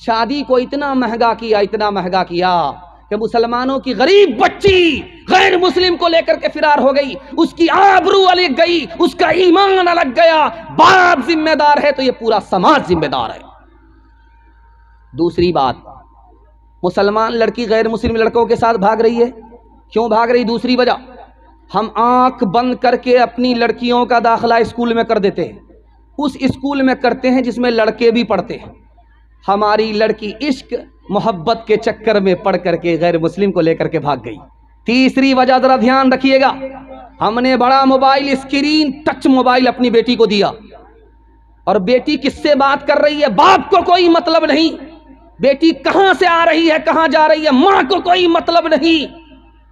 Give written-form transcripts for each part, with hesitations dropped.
شادی کو اتنا مہنگا کیا کہ مسلمانوں کی غریب بچی غیر مسلم کو لے کر کے فرار ہو گئی، اس کی آبرو الگ گئی، اس کا ایمان الگ گیا۔ باپ ذمہ دار ہے تو یہ پورا سماج ذمہ دار ہے۔ دوسری بات، مسلمان لڑکی غیر مسلم لڑکوں کے ساتھ بھاگ رہی ہے۔ کیوں بھاگ رہی؟ دوسری وجہ، ہم آنکھ بند کر کے اپنی لڑکیوں کا داخلہ اسکول میں کر دیتے ہیں، اس اسکول میں کرتے ہیں جس میں لڑکے بھی پڑھتے ہیں۔ ہماری لڑکی عشق محبت کے چکر میں پڑھ کر کے غیر مسلم کو لے کر کے بھاگ گئی۔ تیسری وجہ ذرا دھیان رکھیے گا، ہم نے بڑا موبائل، اسکرین ٹچ موبائل اپنی بیٹی کو دیا، اور بیٹی کس سے بات کر رہی ہے باپ کو کوئی مطلب نہیں، بیٹی کہاں سے آ رہی ہے کہاں جا رہی ہے ماں کو کوئی مطلب نہیں،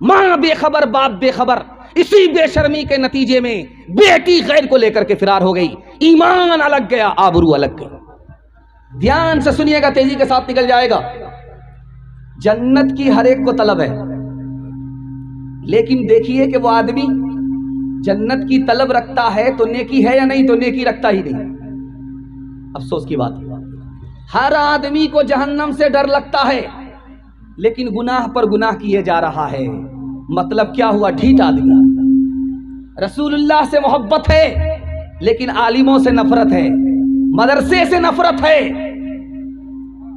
ماں بے خبر باپ بے خبر۔ اسی بے شرمی کے نتیجے میں بیٹی غیر کو لے کر کے فرار ہو گئی، ایمان الگ گیا، آبرو الگ گئی۔ دھیان سے سنیے گا، تیزی کے ساتھ نکل جائے گا۔ جنت کی ہر ایک کو طلب ہے، لیکن دیکھیے کہ وہ آدمی جنت کی طلب رکھتا ہے تو نیکی ہے یا نہیں؟ تو نیکی رکھتا ہی نہیں۔ افسوس کی بات، ہر آدمی کو جہنم سے ڈر لگتا ہے، لیکن گناہ پر گناہ کیے جا رہا ہے۔ مطلب کیا ہوا؟ ڈھیٹ آدمی۔ رسول اللہ سے محبت ہے لیکن عالموں سے نفرت ہے، مدرسے سے نفرت ہے،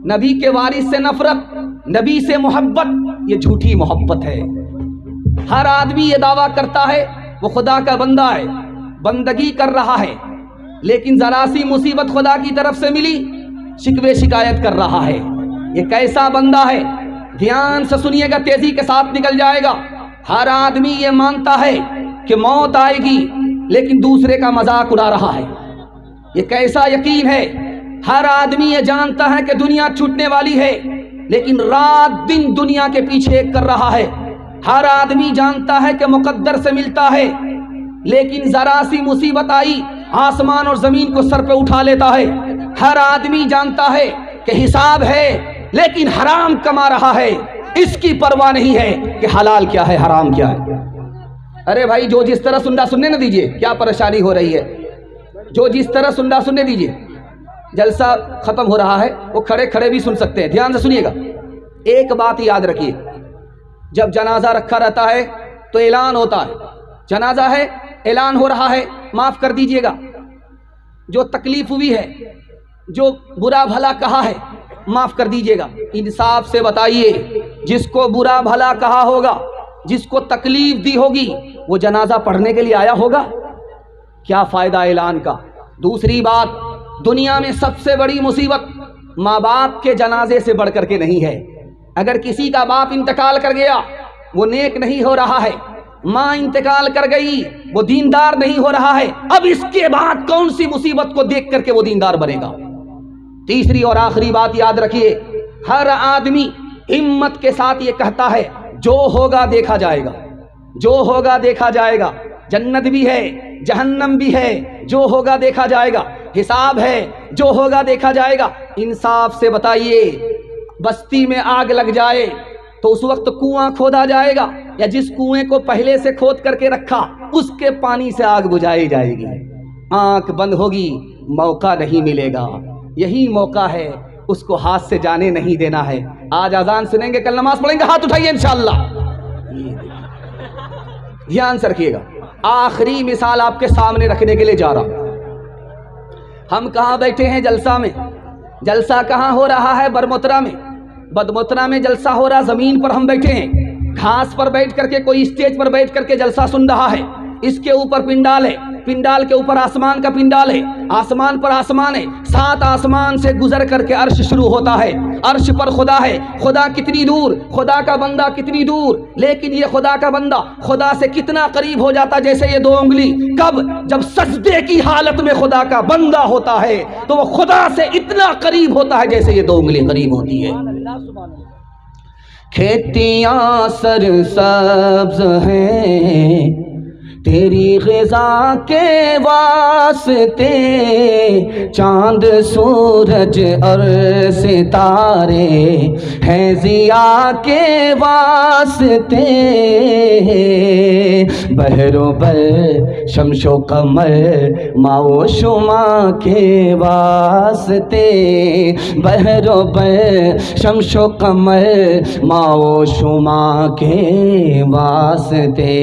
نبی کے وارث سے نفرت، نبی سے محبت، یہ جھوٹی محبت ہے۔ ہر آدمی یہ دعویٰ کرتا ہے وہ خدا کا بندہ ہے، بندگی کر رہا ہے، لیکن ذرا سی مصیبت خدا کی طرف سے ملی شکوے شکایت کر رہا ہے۔ یہ کیسا بندہ ہے؟ دھیان سے سنیے گا، تیزی کے ساتھ نکل جائے گا۔ ہر آدمی یہ مانتا ہے کہ موت آئے گی لیکن دوسرے کا مذاق اڑا رہا ہے۔ یہ کیسا یقین ہے؟ ہر آدمی یہ جانتا ہے کہ دنیا چھوٹنے والی ہے لیکن رات دن دنیا کے پیچھے کر رہا ہے۔ ہر آدمی جانتا ہے کہ مقدر سے ملتا ہے لیکن ذرا سی مصیبت آئی آسمان اور زمین کو سر پہ اٹھا لیتا ہے۔ ہر آدمی جانتا ہے کہ حساب ہے لیکن حرام کما رہا ہے، اس کی پرواہ نہیں ہے کہ حلال کیا ہے حرام کیا ہے۔ ارے بھائی، جو جس طرح سننے نہ دیجئے، کیا پریشانی ہو رہی ہے؟ جو جس طرح سننے دیجئے، جلسہ ختم ہو رہا ہے، وہ کھڑے کھڑے بھی سن سکتے ہیں۔ دھیان سے سنیے گا، ایک بات یاد رکھیے، جب جنازہ رکھا رہتا ہے تو اعلان ہوتا ہے، جنازہ ہے اعلان ہو رہا ہے، معاف کر دیجئے گا، جو تکلیف ہوئی ہے، جو برا بھلا کہا ہے، معاف کر دیجئے گا۔ انصاف سے بتائیے، جس کو برا بھلا کہا ہوگا، جس کو تکلیف دی ہوگی، وہ جنازہ پڑھنے کے لیے آیا ہوگا؟ کیا فائدہ اعلان کا؟ دوسری بات، دنیا میں سب سے بڑی مصیبت ماں باپ کے جنازے سے بڑھ کر کے نہیں ہے۔ اگر کسی کا باپ انتقال کر گیا، وہ نیک نہیں ہو رہا ہے، ماں انتقال کر گئی، وہ دیندار نہیں ہو رہا ہے، اب اس کے بعد کون سی مصیبت کو دیکھ کر کے وہ دیندار بنے گا؟ تیسری اور آخری بات یاد رکھیے، ہر آدمی ہمت کے ساتھ یہ کہتا ہے جو ہوگا دیکھا جائے گا، جو ہوگا دیکھا جائے گا، جنت بھی ہے جہنم بھی ہے، جو ہوگا دیکھا جائے گا، حساب ہے، جو ہوگا دیکھا جائے گا۔ انصاف سے بتائیے، بستی میں آگ لگ جائے تو اس وقت کنواں کھودا جائے گا یا جس کنویں کو پہلے سے کھود کر کے رکھا اس کے پانی سے آگ بجھائی جائے گی؟ آنکھ بند ہوگی، موقع نہیں ملے گا۔ یہی موقع ہے، اس کو ہاتھ سے جانے نہیں دینا ہے۔ آج اذان سنیں گے، کل نماز پڑھیں گے، ہاتھ اٹھائیے انشاءاللہ۔ دھیان سے رکھیے گا، آخری مثال آپ کے سامنے رکھنے کے لیے جا رہا ہوں۔ ہم کہاں بیٹھے ہیں؟ جلسہ میں۔ جلسہ کہاں ہو رہا ہے؟ برمترا میں۔ بدمترا میں جلسہ ہو رہا، زمین پر ہم بیٹھے ہیں، گھاس پر بیٹھ کر کے، کوئی اسٹیج پر بیٹھ کر کے جلسہ سن رہا ہے، اس کے اوپر پنڈال ہے، پنڈال کے اوپر آسمان کا پنڈال ہے، آسمان پر آسمان ہے، 7 آسمان سے گزر کر کے عرش شروع ہوتا ہے، عرش پر خدا ہے، خدا کتنی دور، خدا کا بندہ کتنی دور، لیکن یہ خدا کا بندہ خدا سے کتنا قریب ہو جاتا جیسے یہ 2 انگلی۔ کب؟ جب سجدے کی حالت میں خدا کا بندہ ہوتا ہے تو وہ خدا سے اتنا قریب ہوتا ہے جیسے یہ 2 انگلی قریب ہوتی ہے۔ کھیتیاں سرسبز ہیں، تیری غذا کے واسطے چاند سورج اور ستارے ہیں، ضیا کے واسطے بحر و بر شمس و قمر ماء و شمع کے واسطے، بحر و بر شمس و قمر ماء و شمع کے واسطے،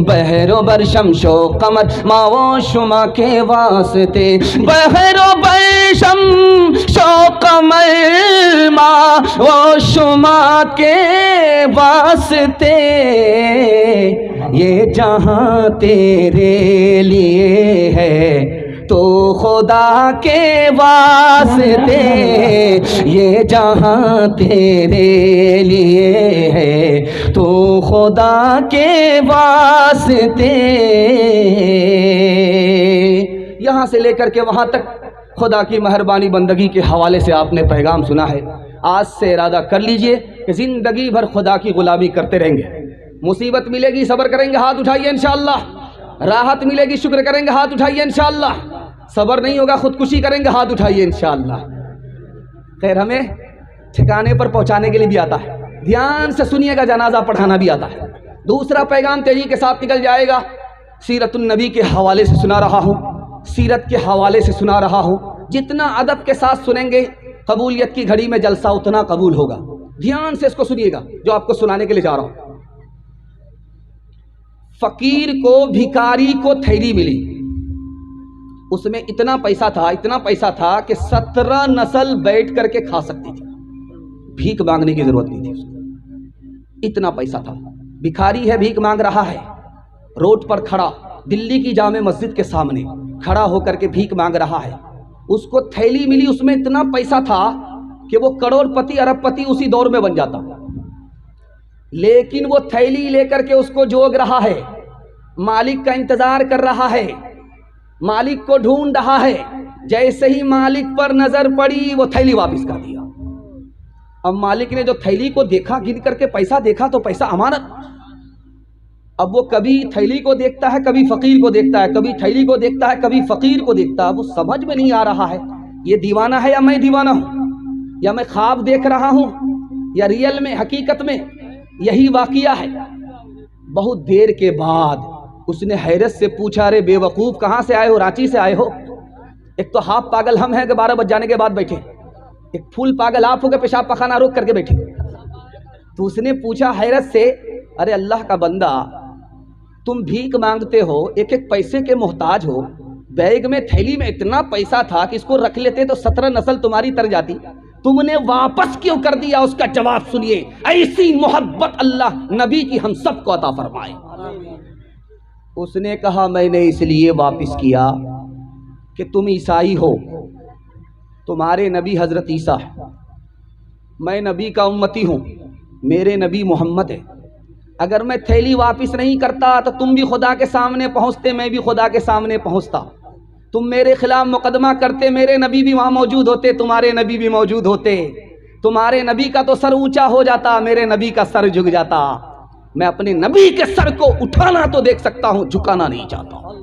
بحر و بر شمس و قمر ماء و شمع کے واسطے، بحر و بر شمس و قمر ماء و شمع کے واسطے، یہ جہاں تیرے لیے ہے تو خدا کے واسطے، یہ جہاں تیرے لیے ہے تو خدا کے واسطے۔ یہاں سے لے کر کے وہاں تک خدا کی مہربانی بندگی کے حوالے سے آپ نے پیغام سنا ہے۔ آج سے ارادہ کر لیجئے کہ زندگی بھر خدا کی غلامی کرتے رہیں گے۔ مصیبت ملے گی صبر کریں گے، ہاتھ اٹھائیے انشاءاللہ۔ راحت ملے گی شکر کریں گے، ہاتھ اٹھائیے انشاءاللہ۔ صبر نہیں ہوگا خودکشی کریں گے، ہاتھ اٹھائیے انشاءاللہ۔ خیر ہمیں ٹھکانے پر پہنچانے کے لیے بھی آتا ہے، دھیان سے سنیے گا، جنازہ پڑھانا بھی آتا ہے۔ دوسرا پیغام تیزی کے ساتھ نکل جائے گا، سیرت النبی کے حوالے سے سنا رہا ہوں، سیرت کے حوالے سے سنا رہا ہوں۔ جتنا ادب کے ساتھ سنیں گے قبولیت کی گھڑی میں جلسہ اتنا قبول ہوگا۔ دھیان سے اس کو سنیے گا جو آپ کو سنانے کے لیے جا رہا ہوں۔ فقیر کو، بھکاری کو تھیلی ملی، اس میں اتنا پیسہ تھا کہ 17 نسل بیٹھ کر کے کھا سکتی تھی، بھیک مانگنے کی ضرورت نہیں تھی اس کو، اتنا پیسہ تھا۔ بھکاری ہے، بھیک مانگ رہا ہے، روڈ پر کھڑا، دلی کی جامع مسجد کے سامنے کھڑا ہو کر کے بھیک مانگ رہا ہے۔ اس کو تھیلی ملی، اس میں اتنا پیسہ تھا کہ وہ کروڑ پتی ارب پتی اسی دور میں بن جاتا، لیکن وہ تھیلی لے کر کے اس کو جوگ رہا ہے، مالک کا انتظار کر رہا ہے، مالک کو ڈھونڈ رہا ہے۔ جیسے ہی مالک پر نظر پڑی وہ تھیلی واپس کر دیا۔ اب مالک نے جو تھیلی کو دیکھا، گن کر کے پیسہ دیکھا تو پیسہ امانت۔ اب وہ کبھی تھیلی کو دیکھتا ہے، کبھی فقیر کو دیکھتا ہے، کبھی تھیلی کو دیکھتا ہے، کبھی فقیر کو دیکھتا ہے۔ وہ سمجھ میں نہیں آ رہا ہے یہ دیوانہ ہے یا میں دیوانہ ہوں، یا میں خواب دیکھ رہا ہوں یا ریئل میں حقیقت میں یہی واقعہ ہے۔ بہت دیر کے بعد اس نے حیرت سے پوچھا، ارے بے وقوف کہاں سے آئے ہو؟ رانچی سے آئے ہو؟ ایک تو ہاف پاگل ہم ہیں کہ 12 بج جانے کے بعد بیٹھے، ایک پھول پاگل آپ ہو کے پیشاب پخانہ روک کر کے بیٹھے۔ تو اس نے پوچھا حیرت سے، ارے اللہ کا بندہ، تم بھیک مانگتے ہو، ایک ایک پیسے کے محتاج ہو، بیگ میں تھیلی میں اتنا پیسہ تھا کہ اس کو رکھ لیتے تو 17 نسل تمہاری تر جاتی، تم نے واپس کیوں کر دیا؟ اس کا جواب سنیے۔ ایسی محبت اللہ نبی کی ہم سب کو عطا فرمائے۔ اس نے کہا، میں نے اس لیے واپس کیا کہ تم عیسائی ہو، تمہارے نبی حضرت عیسیٰ ہے، میں نبی کا امتی ہوں، میرے نبی محمد ہے۔ اگر میں تھیلی واپس نہیں کرتا تو تم بھی خدا کے سامنے پہنچتے، میں بھی خدا کے سامنے پہنچتا۔ تم میرے خلاف مقدمہ کرتے، میرے نبی بھی وہاں موجود ہوتے، تمہارے نبی بھی موجود ہوتے، تمہارے نبی کا تو سر اونچا ہو جاتا، میرے نبی کا سر جھک جاتا۔ میں اپنے نبی کے سر کو اٹھانا تو دیکھ سکتا ہوں، جھکانا نہیں چاہتا ہوں۔